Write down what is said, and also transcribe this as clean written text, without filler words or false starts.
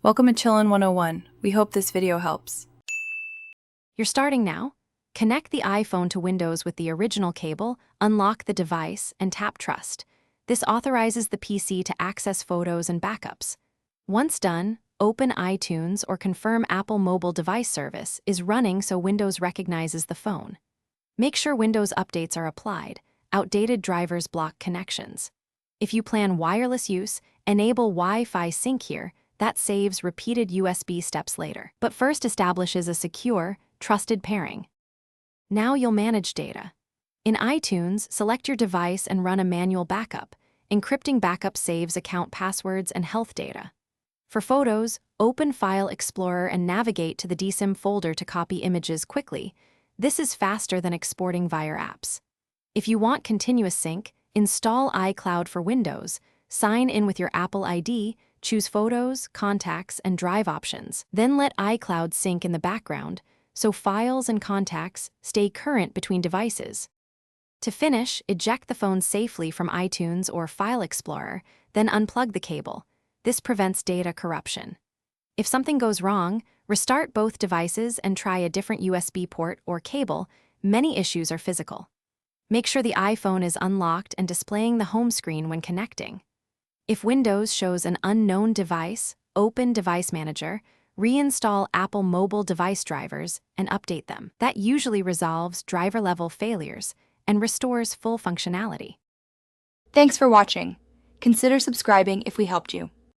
Welcome to Chillin' 101. We hope this video helps. You're starting now? Connect the iPhone to Windows with the original cable, unlock the device, and tap Trust. This authorizes the PC to access photos and backups. Once done, open iTunes or confirm Apple Mobile Device Service is running so Windows recognizes the phone. Make sure Windows updates are applied. Outdated drivers block connections. If you plan wireless use, enable Wi-Fi sync here. That saves repeated USB steps later, but first establishes a secure, trusted pairing. Now you'll manage data. In iTunes, select your device and run a manual backup. Encrypting backup saves account passwords and health data. For photos, open File Explorer and navigate to the DSIM folder to copy images quickly. This is faster than exporting via apps. If you want continuous sync, install iCloud for Windows, sign in with your Apple ID, choose Photos, Contacts, and Drive options. Then let iCloud sync in the background, so files and contacts stay current between devices. To finish, eject the phone safely from iTunes or File Explorer, then unplug the cable. This prevents data corruption. If something goes wrong, restart both devices and try a different USB port or cable. Many issues are physical. Make sure the iPhone is unlocked and displaying the home screen when connecting. If Windows shows an unknown device, open Device Manager, reinstall Apple Mobile Device drivers, and update them. That usually resolves driver-level failures and restores full functionality. Thanks for watching. Consider subscribing if we helped you.